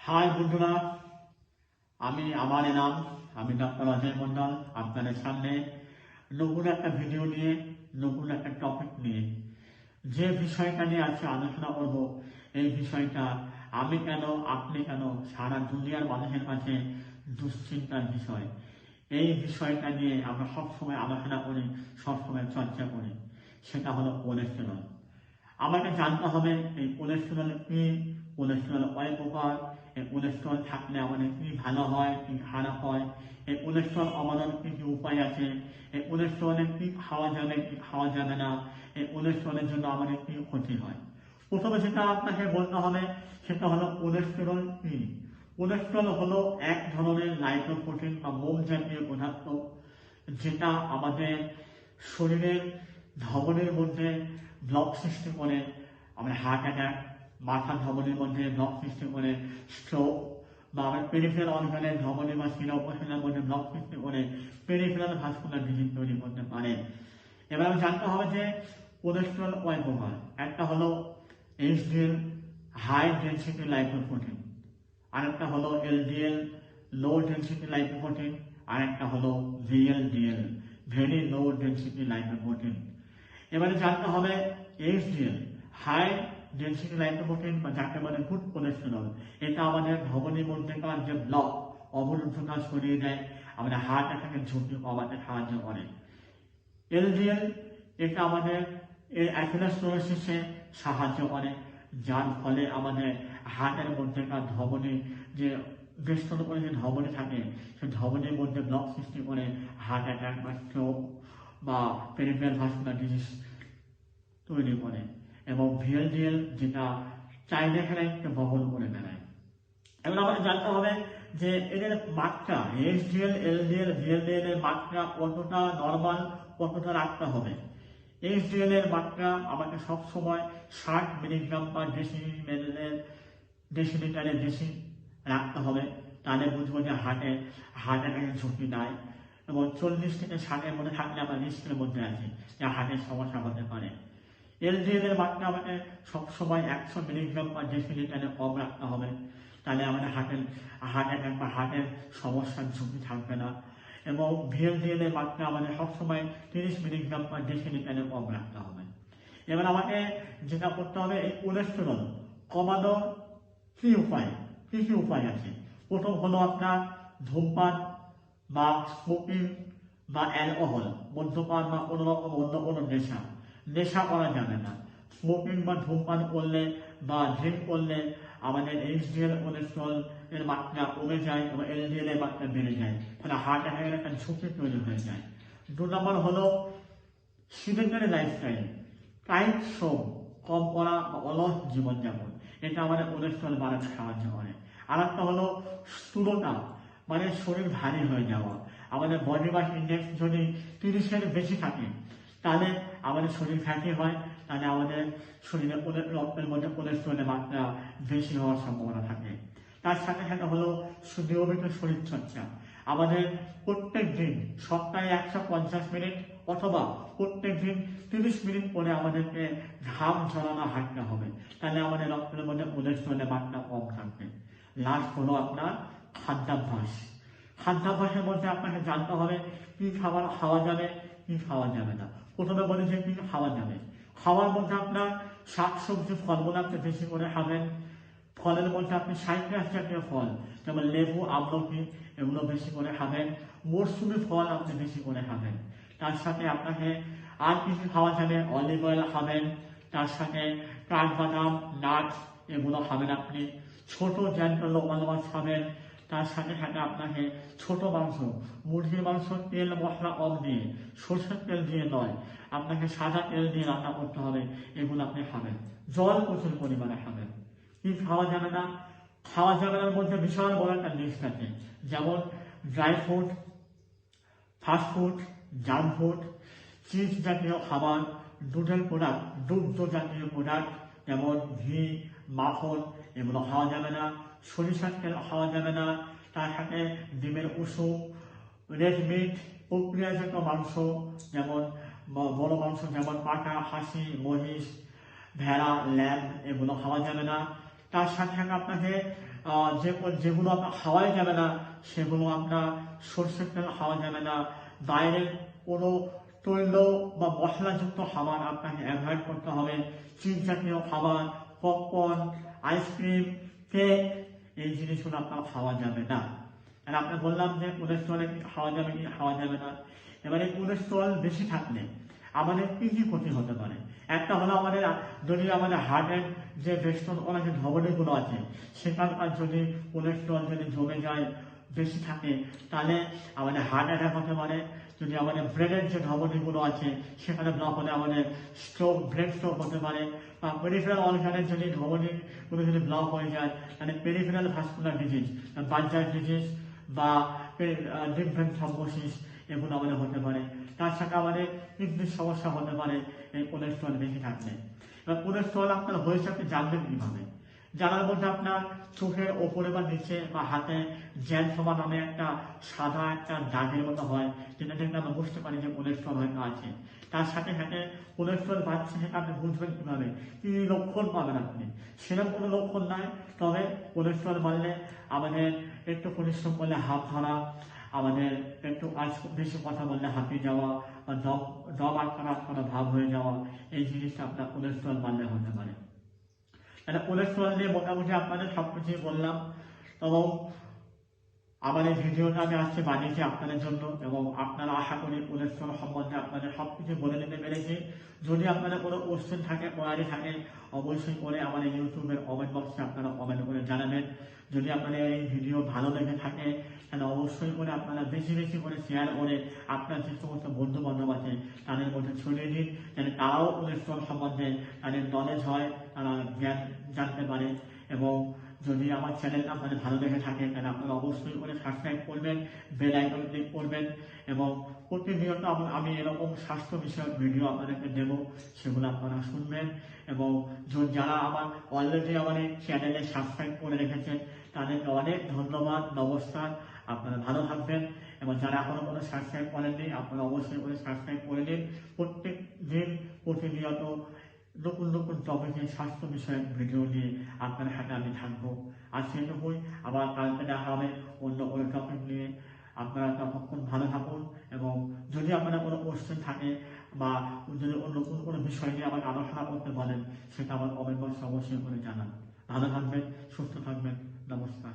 High বন্ধুরা, আমার নাম ডক্টর অজয় মন্ডল। আপনাদের সামনে নতুন একটা ভিডিও নিয়ে, নতুন একটা টপিক নিয়ে, যে বিষয়টা নিয়ে আজকে আলোচনা করব, এই বিষয়টা আমি কেন, আপনি কেন, সারা দুনিয়ার মানুষের কাছে দুশ্চিন্তার বিষয়। এই বিষয়টা নিয়ে আমরা সবসময় আলোচনা করি, সবসময় চর্চা করি। সেটা হলো কোলেস্টেরল। আমাকে জানতে হবে এই কোলেস্টেরল কি, কোলেস্টেরল কয় প্রকার, এই কোলেস্টেরল থাকলে আমাদের কি ভালো হয়, কি খারাপ হয়, এই কোলেস্টেরল কমানোর কি কি উপায় আছে, এই কোলেস্টেরলে কি খাওয়া যাবে, কি খাওয়া যাবে না, এই কোলেস্টেরলের জন্য আমাদের কি ক্ষতি হয়। প্রথমে যেটা আপনাকে বলতে হবে সেটা হলো কোলেস্টেরল কি। কোলেস্টেরল হলো এক ধরনের লাইপোপ্রোটিন বা মোম জাতীয় পদার্থ, যেটা আমাদের শরীরের ধমনীর মধ্যে ব্লক সৃষ্টি করে, আমাদের হার্ট অ্যাটাক, মাথার ধমনীর মধ্যে ব্লক সৃষ্টি করে স্ট্রোক, বা আমার পেরিফেরাল অর্গানের ধমনী বা শিরা উপশিরার মধ্যে ব্লক সৃষ্টি করে পেরিফেরাল ভাস্কুলার ডিজিজ তৈরি করতে পারে। এবার আমি জানতে হবে যে কোলেস্টেরল কয় প্রকার। একটা হলো এইচডিএল, হাই ডেনসিটি লাইপোপ্রোটিন, আরেকটা হলো এলডিএল, লো ডেনসিটি লাইপোপ্রোটিন, আরেকটা হলো VLDL, very low density lipoprotein. এবারে জানতে হবে এইচডিএল, হাই ডেনসিটি লাইপোপ্রোটিন, বা যাকে বলে গুড কোলেস্টেরল। এটা আমাদের ধমনীর মধ্যেকার যে ব্লক, অবরুদ্ধতা সরিয়ে দেয়, আমাদের হার্ট অ্যাটাকের ঝুঁকি কমাতে সাহায্য করে। এলডিএল, এটা আমাদের অ্যাথেরোস্ক্লেরোসিসে সাহায্য করে, যার ফলে আমাদের হার্টের মধ্যেকার ধমনী, যে বেষ্টন করে যে ধমনী থাকে, সেই ধমনীর মধ্যে ব্লক সৃষ্টি করে হার্ট অ্যাটাক বা স্ট্রোক বা পেরিফেরাল ভাস্কুলার ডিজিজ তৈরি করে। এবং ভিএলডিএল, যেটা চাইলেখানাকে বহন করে বেড়ায়। এবার আমাদের জানতে হবে যে এদের মাত্রা, এইচডিএল, এলডিএল, ভিএলডিএল এর মাত্রা কতটা নর্মাল, কতটা রাখতে হবে। এইচডিএল এর মাত্রা আমাকে সবসময় 60 মিলিগ্রাম পার ডেসিলিটারে বেশি রাখতে হবে, তাহলে বুঝবো যে হার্ট অ্যাটাকের ঝুঁকি নাই। এবং 40 থেকে 60-এর মধ্যে থাকলে আমরা রিস্কের মধ্যে আছি, যা হার্টের সমস্যা হতে পারে। এলডিএল এর মাত্রা আমাকে সবসময় 100 মিলিগ্রাম পার ডেসিলিটারে কম রাখতে হবে, তাহলে আমাদের হার্ট অ্যাটাক বা হার্টের সমস্যার ঝুঁকি থাকবে না। এবং ভিএলডিএল এর মাত্রা আমাদের সবসময় 30 মিলিগ্রাম পার ডেসিলিটারে কম রাখতে হবে। এবার আমাকে যেটা করতে হবে, এই কোলেস্টেরল কমানোর কি উপায় আছে। প্রথম হলো আপনার ধূমপান বা স্মোকিং বা অ্যালকোহল, মদ্যপান বা কোনো রকম অন্য কোনো নেশা করা যাবে না। স্মোকিং বা ধূমপান করলে বা ড্রিঙ্ক করলে আমাদের এইচডিএল কোলেস্টেরল এর মাত্রা কমে যায় এবং এলডিএল এর মাত্রা বেড়ে যায়, ফলে হার্ট অ্যাটাকের একটা ঝুঁকি তৈরি হয়ে যায়। 2 নম্বর হলো সিডেন্টারি লাইফস্টাইল, টাইট শ্রম, কম করা বা অলস জীবনযাপন, এটা আমাদের কোলেস্টেরল বাড়াতে সাহায্য করে। আর একটা হলো স্থূলতা, মানে শরীর ভারী হয়ে যাওয়া। আমাদের বডি মাস ইন্ডেক্স যদি 30-এর বেশি থাকে, তাহলে আমাদের শরীর ফ্যাটি হয়, তাহলে আমাদের শরীরে রক্তের মধ্যে কোলেস্টেরলের মাত্রা বেশি হওয়ার সম্ভাবনা থাকে। তার সাথে সাথে হলো নিয়মিত শরীরচর্চা। আমাদের প্রত্যেক দিন সপ্তাহে 150 মিনিট অথবা প্রত্যেক দিন 30 মিনিট করে আমাদেরকে ঘাম ঝরানো হাঁটতে হবে, তাহলে আমাদের রক্তের মধ্যে কোলেস্টেরলের মাত্রা কম থাকবে। লাস্ট হলো আপনার খাদ্যাভ্যাসের মধ্যে আপনাকে জানতে হবে কি খাবার খাওয়া যাবে, কি খাওয়া যাবে না। প্রথমে বলি যে কি খাওয়া যাবে। খাওয়ার মধ্যে আপনার শাকসবজি, ফলমূল আপনি বেশি করে খাবেন। ফলের মধ্যে আপনি সাইট্রাস জাতীয় ফল, যেমন লেবু, আমলকি, এগুলো বেশি করে খাবেন। মরসুমি ফল আপনি বেশি করে খাবেন। তার সাথে আপনাকে আর কিছু খাওয়া যাবে, অলিভ অয়েল খাবেন। তার সাথে কাঠবাদাম, নাটস, এগুলো খাবেন আপনি। ছোট জ্যান্ত লোকাল মাছ খাবেন। তার সাথে সাথে আপনাকে ছোট মাংস, মুরগির মাংস তেল মশলা কম দিয়ে, সরষের তেল দিয়ে নয়, আপনাকে সাদা তেল দিয়ে রান্না করতে হবে, এগুলো আপনি খাবেন। জল প্রচুর পরিমাণে খাবেন। কি খাওয়া যাবে না? খাওয়া যাবে না মধ্যে বিশাল বড় একটা লিস্ট আছে, যেমন dry fruit, fast food, junk food, cheese জাতীয় খাবার, দুগ্ধ জাতীয় প্রোডাক্ট, যেমন ঘি, মাখন, এগুলো খাওয়া যাবে না। সরিষার তেল খাওয়া যাবে না। তার সাথে ডিমের কুসুম, রেড মিট, প্রক্রিয়াজাত মাংস, যেমন বড় মাংস, যেমন পাঠা, খাসি, মহিষ, ভেড়া, ল্যাম্ব, এগুলো খাওয়া যাবে না। তার সাথে সাথে আপনাকে যেগুলো আপনার খাওয়াই যাবে না সেগুলো আপনার সর্ষের তেল খাওয়া যাবে না, বাইরের কোনো তৈল বা মশলাযুক্ত খাবার আপনাকে অ্যাভয়েড করতে হবে। চিজ জাতীয় খাবার, পপকর্ন, আইসক্রিম, কেক, এই জিনিসগুলো আপনার খাওয়া যাবে না। আর আপনাকে বললাম যে কোলেস্ট্রলে কি খাওয়া যাবে কি খাওয়া যাবে না। এবারে কোলেস্ট্রল বেশি থাকলে আমাদের কি কি ক্ষতি হতে পারে? একটা হলো আমাদের যদি আমাদের হার্টের যে বেষ্টন করা যে ধমনীগুলো আছে সেখানকার যদি কোলেস্ট্রল যদি জমে যায় বেশি থাকে তাহলে আমাদের হার্ট অ্যাটাক হতে পারে। যদি আমাদের ব্রেনের যে ধমনীগুলো আছে সেখানে ব্লক হলে আমাদের স্ট্রোক, ব্রেন স্ট্রোক হতে পারে। বা পেরিফেরাল অর্গানের যদি ধমনীগুলো যদি ব্লক হয়ে যায় তাহলে peripheral vascular disease, Berger disease বা ডিপ ভেন থ্রম্বোসিস এগুলো আমাদের হতে পারে। তার সাথে আমাদের কিডনির সমস্যা হতে পারে এই কোলেস্ট্রল বেশি থাকলে। এবার কোলেস্ট্রল আপনার হয়েছে আপনি জানবেন কিভাবে? জানার মধ্যে আপনার চোখের ওপরে বা নিচে বা হাতে জ্যান সভা নামে একটা সাদা একটা দাগের মতো হয়, যেটা দেখলে আমরা বুঝতে পারি যে কোলেস্ট্রল হয়তো আছে। তার সাথে সাথে কোলেস্ট্রল বাড়ছে সেটা আপনি বুঝবেন কিভাবে? কি লক্ষণ পাবেন আপনি? সেরকম কোনো লক্ষণ নাই, তবে কোলেস্ট্রল বাড়লে আমাদের একটু পরিশ্রম করলে হাত ধরা, আমাদের একটু বেশি কথা বললে হাঁপিয়ে যাওয়া বা দম আটকানো ভাব হয়ে যাওয়া, এই জিনিসটা আপনার কোলেস্ট্রল বাড়লে হতে পারে। তাহলে কোলেস্ট্রল নিয়ে মোটামুটি আপনাদের সবকিছুই বললাম। এবং আমার এই ভিডিওটা আমি আজকে বানিয়েছি আপনাদের জন্য, এবং আপনারা আশা করি কোলেস্ট্রল সম্বন্ধে আপনাদের সবকিছু বলে দিতে পেরেছি। যদি আপনাদের কোনো কোশ্চেন থাকে, কোয়ারি থাকে, অবশ্যই করে আমাদের ইউটিউবের কমেন্ট বক্সে আপনারা কমেন্ট করে জানাবেন। যদি আপনাদের এই ভিডিও ভালো লেগে থাকে তাহলে অবশ্যই করে আপনারা বেশি বেশি করে শেয়ার করে আপনার যে সমস্ত বন্ধু বান্ধব আছে তাদের মধ্যে ছড়িয়ে দিন, যেন তারাও কোলেস্ট্রল সম্বন্ধে তাদের নলেজ হয়, তারা জ্ঞান জানতে পারে। এবং যদি আমার চ্যানেলটা আপনাদের ভালো লেগে থাকে তাহলে আপনারা অবশ্যই করে সাবস্ক্রাইব করবেন, বেল আইকন ক্লিক করবেন, এবং প্রতিনিয়ত আমি এরকম স্বাস্থ্য বিষয়ক ভিডিও আপনাদেরকে দেব, সেগুলো আপনারা শুনবেন। এবং যারা আমার অলরেডি আমার এই চ্যানেলে সাবস্ক্রাইব করে রেখেছেন তাদেরকে অনেক ধন্যবাদ, নমস্কার, আপনারা ভালো থাকবেন। এবং যারা এখনো কোনো সাবস্ক্রাইব করেননি আপনারা অবশ্যই করে সাবস্ক্রাইব করে নিন। প্রত্যেক দিন প্রতিনিয়ত নতুন নতুন টপিকের স্বাস্থ্য বিষয়ক ভিডিও নিয়ে আপনার হাতে আমি থাকবো। আর সেটুকুই, আবার কালকে দেখা হবে অন্য কোনো টপিক নিয়ে। আপনারা ততক্ষণ ভালো থাকুন, এবং যদি আপনারা কোনো কোশ্চেন থাকে বা যদি নতুন কোনো বিষয় নিয়ে আমাকে আলোচনা করতে বলেন সেটা আমার কমেন্ট বক্সে অবশ্যই করে জানান। ভালো থাকবেন, সুস্থ থাকবেন, নমস্কার।